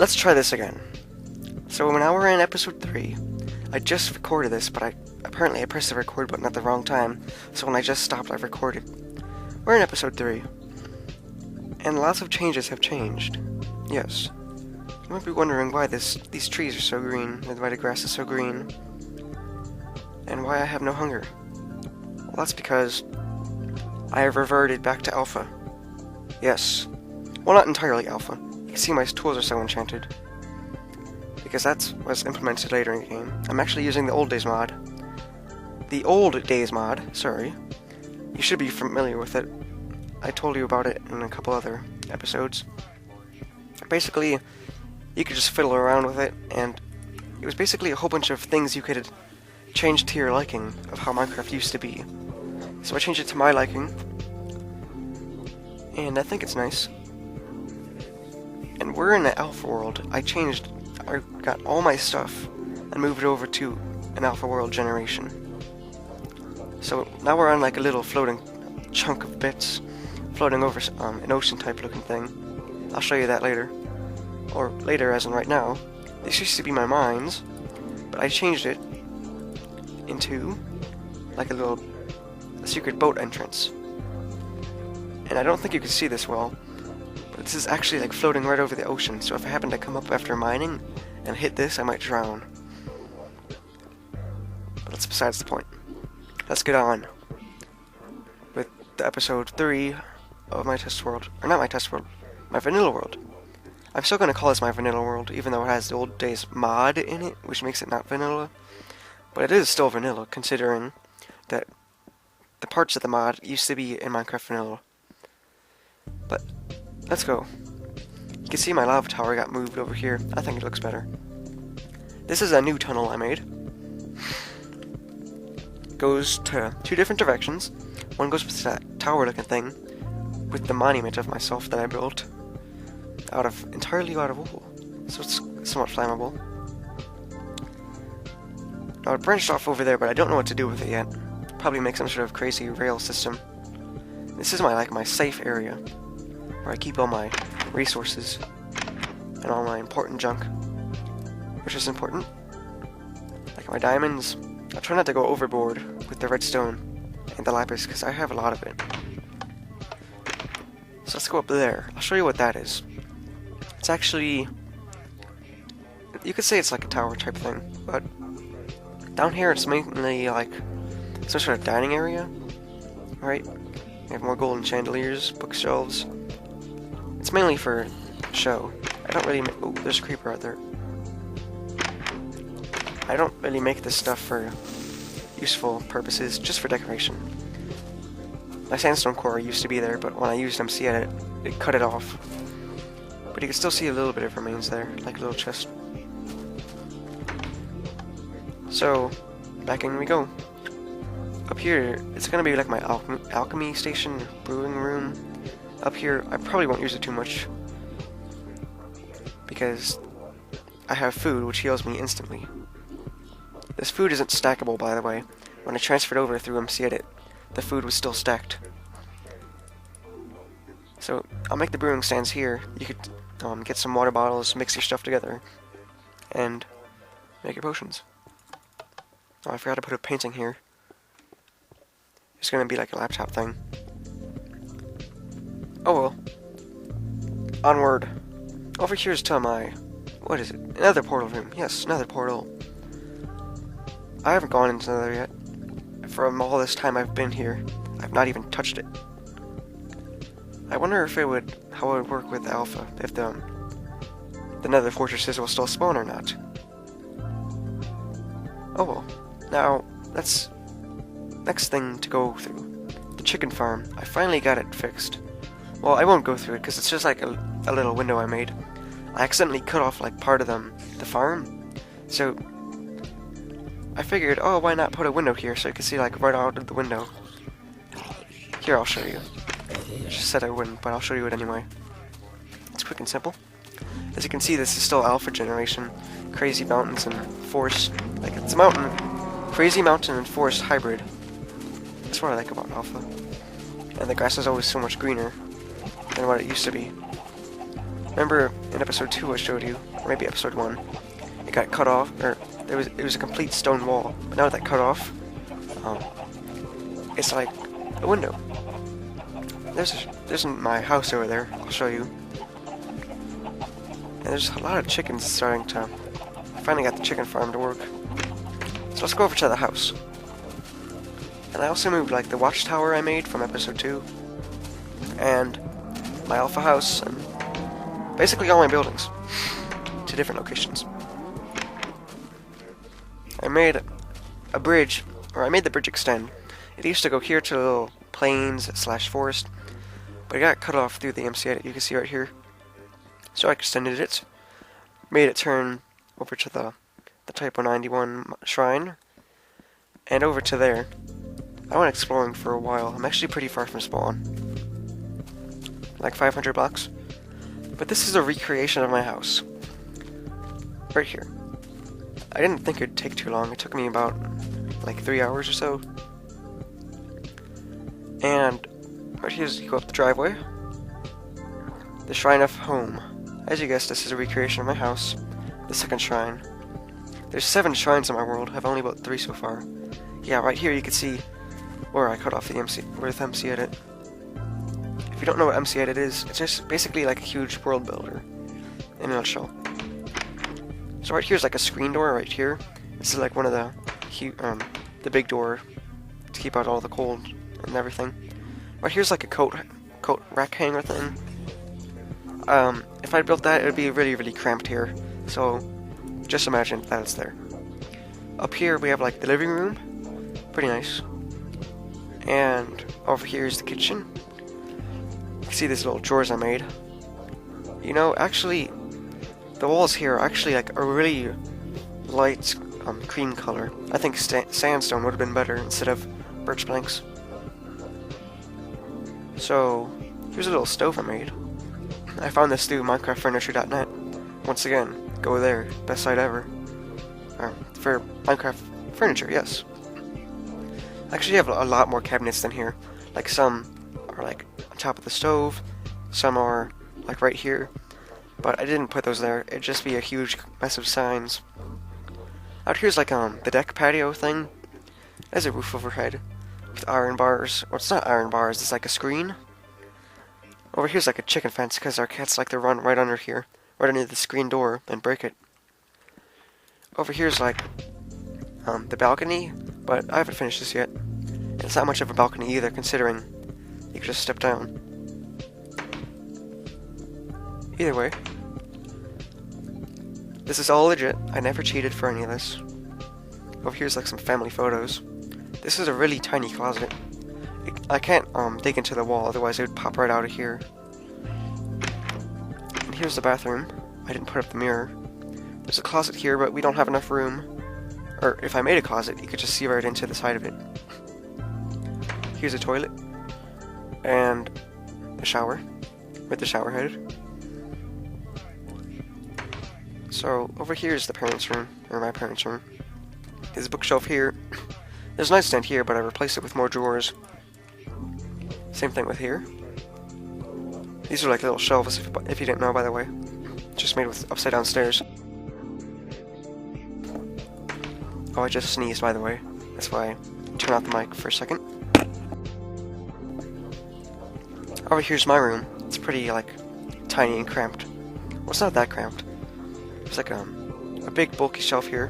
let's try this again. So now we're in episode 3. I just recorded this, but apparently I pressed the record button at the wrong time, so when I just stopped, I've recorded. We're in episode 3. And lots of changes have changed. Yes. You might be wondering why these trees are so green, and why the grass is so green, and why I have no hunger. Well, that's because I have reverted back to alpha. Yes. Well, not entirely alpha. You can see my tools are so enchanted. Because that was implemented later in the game. I'm actually using the old days mod. The old days mod, sorry. You should be familiar with it. I told you about it in a couple other episodes. Basically, you could just fiddle around with it, and it was basically a whole bunch of things you could change to your liking of how Minecraft used to be. So I changed it to my liking, and I think it's nice. And we're in the alpha world. I got all my stuff and moved it over to an alpha world generation. So now we're on like a little floating chunk of bits floating over an ocean type looking thing. I'll show you that later. Or later, as in right now. This used to be my mines, but I changed it into like a secret boat entrance. And I don't think you can see this well, but this is actually like floating right over the ocean, so if I happen to come up after mining and hit this, I might drown. But that's besides the point. Let's get on with the episode 3 of my test world. Or not my test world, my vanilla world. I'm still going to call this my vanilla world, even though it has the old days mod in it, which makes it not vanilla. But it is still vanilla, considering that the parts of the mod used to be in Minecraft vanilla. But let's go. You can see my lava tower got moved over here. I think it looks better. This is a new tunnel I made. Goes to 2 different directions. One goes with that tower looking thing with the monument of myself that I built entirely out of wool. So it's somewhat flammable. Now it branched off over there, but I don't know what to do with it yet. Probably make some sort of crazy rail system. This is my safe area, where I keep all my resources and all my important junk, which is important. Like my diamonds. I'll try not to go overboard with the redstone and the lapis, because I have a lot of it. So let's go up there. I'll show you what that is. It's actually, you could say it's like a tower type thing, but down here it's mainly like some sort of dining area, right? We have more golden chandeliers, bookshelves. It's mainly for show. I don't really oh, there's a creeper out there. I don't really make this stuff for useful purposes, just for decoration. My sandstone core used to be there, but when I used MC Edit, it cut it off. But you can still see a little bit of remains there, like a little chest. So, back in we go. Up here, it's gonna be like my alchemy station, brewing room. Up here, I probably won't use it too much, because I have food, which heals me instantly. This food isn't stackable, by the way. When I transferred over through MC Edit, the food was still stacked. So, I'll make the brewing stands here. You could get some water bottles, mix your stuff together, and make your potions. Oh, I forgot to put a painting here. It's gonna be like a laptop thing. Oh well. Onward. Over here's to my... what is it? Another portal room. Yes, another portal. I haven't gone into another yet. From all this time I've been here, I've not even touched it. I wonder if how it would work with Alpha, if the nether fortresses will still spawn or not. Oh well. Now, that's next thing to go through. The chicken farm. I finally got it fixed. Well, I won't go through it because it's just like a little window I made. I accidentally cut off like part of the farm, so I figured, oh, why not put a window here so you can see like right out of the window. Here, I'll show you. I just said I wouldn't, but I'll show you it anyway. It's quick and simple. As you can see, this is still alpha generation. Crazy mountains and forest. Like, it's a mountain. Crazy mountain and forest hybrid. That's what I like about alpha. And the grass is always so much greener than what it used to be. Remember, in episode 2 I showed you, or maybe episode 1. It got cut off, or it was a complete stone wall. But now that cut off, it's like a window. There's my house over there. I'll show you. And there's a lot of chickens starting to. I finally got the chicken farm to work. So let's go over to the house. And I also moved like the watchtower I made from episode 2, and my alpha house, and basically all my buildings to different locations. I made a bridge, or I made the bridge extend. It used to go here to a little plains / forest, but it got cut off through the MC edit. You can see right here. So I extended it, made it turn over to the Type 191 shrine, and over to there. I went exploring for a while. I'm actually pretty far from spawn, like 500 blocks. But this is a recreation of my house, right here. I didn't think it'd take too long. It took me about like 3 hours or so. And right here, you go up the driveway. The Shrine of Home. As you guessed, this is a recreation of my house. The second shrine. There's 7 shrines in my world. I've only about 3 so far. Yeah, right here you can see where I cut off the MC edit. If you don't know what MC edit is, it's just basically like a huge world builder in a nutshell. So right here's like a screen door right here. This is like one of the big door to keep out all the cold and everything. Right here's like a coat rack hanger thing. If I built that, it would be really, really cramped here. So just imagine that it's there. Up here we have like the living room, pretty nice. And over here is the kitchen. You can see these little drawers I made. You know, actually, the walls here are actually like a really light cream color. I think sandstone would have been better instead of birch planks. So here's a little stove I made. I found this through MinecraftFurniture.net. Once again, go there, best site ever. For Minecraft furniture, yes. I actually have a lot more cabinets than here. Like some are like on top of the stove, some are like right here. But I didn't put those there. It'd just be a huge mess of signs. Out here's like the deck patio thing. There's a roof overhead with iron bars. Well, it's not iron bars, it's like a screen. Over here's like a chicken fence because our cats like to run right under here, right under the screen door and break it. Over here's like the balcony, but I haven't finished this yet. And it's not much of a balcony either, considering you can just step down. Either way, this is all legit. I never cheated for any of this. Over here's like some family photos. This is a really tiny closet. I can't dig into the wall, otherwise it would pop right out of here. And here's the bathroom. I didn't put up the mirror. There's a closet here, but we don't have enough room. Or if I made a closet, you could just see right into the side of it. Here's a toilet. And a shower with the shower head. So over here is the parents' room, or my parents' room. There's a bookshelf here. There's a nightstand here, but I replaced it with more drawers. Same thing with here. These are like little shelves, if you didn't know, by the way. Just made with upside down stairs. Oh, I just sneezed, by the way. That's why I turn off the mic for a second. Over here's my room. It's pretty, like, tiny and cramped. Well, it's not that cramped. There's like a big bulky shelf here.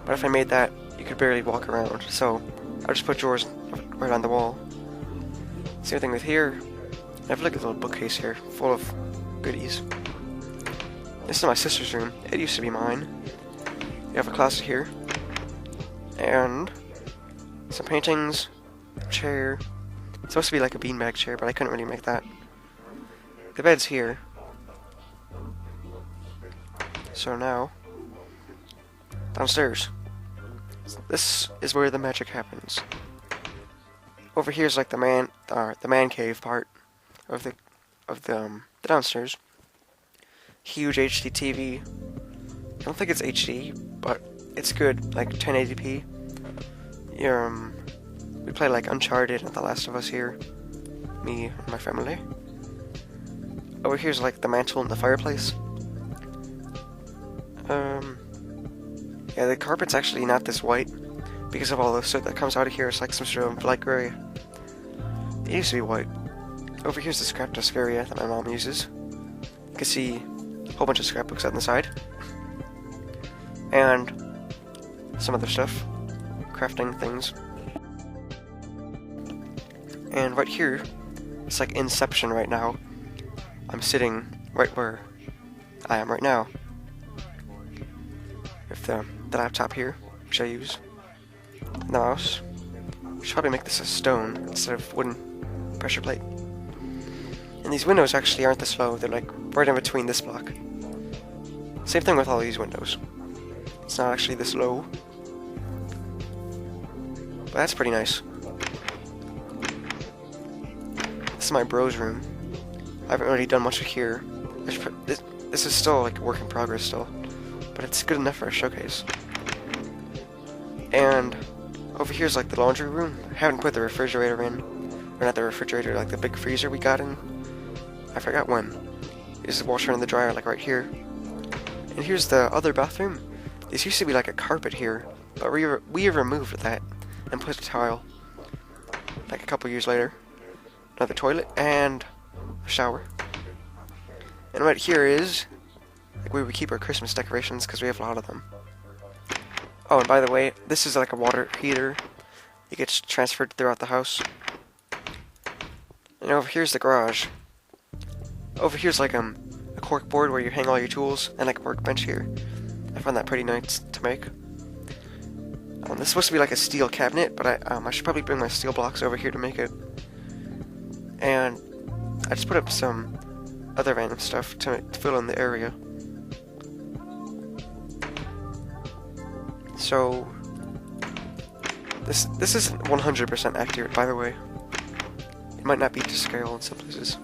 But if I made that, you could barely walk around. So I'll just put drawers right on the wall. Same thing with here. I have like a little bookcase here, full of goodies. This is my sister's room. It used to be mine. You have a closet here. And some paintings, a chair. It's supposed to be like a beanbag chair, but I couldn't really make that. The bed's here. So now, downstairs. This is where the magic happens. Over here is like the man cave part of the downstairs. Huge HD TV. I don't think it's HD, but it's good, like 1080p. We play like Uncharted and The Last of Us here. Me and my family. over here's like the mantle and the fireplace. Yeah, the carpet's actually not this white because of all the soot that comes out of here. It's like some sort of light gray. It used to be white. Over here's the scrap desk area that my mom uses. You can see a whole bunch of scrapbooks on the side. And some other stuff. Crafting things. And right here, it's like Inception right now. I'm sitting right where I am right now. With the laptop here, which I use. And the mouse. We should probably make this a stone instead of wooden pressure plate. And these windows actually aren't this low, they're like right in between this block. Same thing with all these windows. It's not actually this low. But that's pretty nice. This is my bro's room. I haven't really done much here. This is still like a work in progress still. But it's good enough for a showcase. And over here's like the laundry room. I haven't put the refrigerator in. Or not the refrigerator, like the big freezer we got in. I forgot when. There's the washer and the dryer like right here. And here's the other bathroom. This used to be like a carpet here. But we removed that and put a tile. Like a couple years later. Another toilet and a shower. And right here is like where we keep our Christmas decorations because we have a lot of them. Oh, and by the way, this is like a water heater. It gets transferred throughout the house. And over here's the garage. Over here's like a cork board where you hang all your tools and like a workbench here. I found that pretty nice to make. This is supposed to be like a steel cabinet, but I should probably bring my steel blocks over here to make it. And I just put up some other random stuff to fill in the area. So this isn't 100% accurate, by the way. It might not be to scale in some places.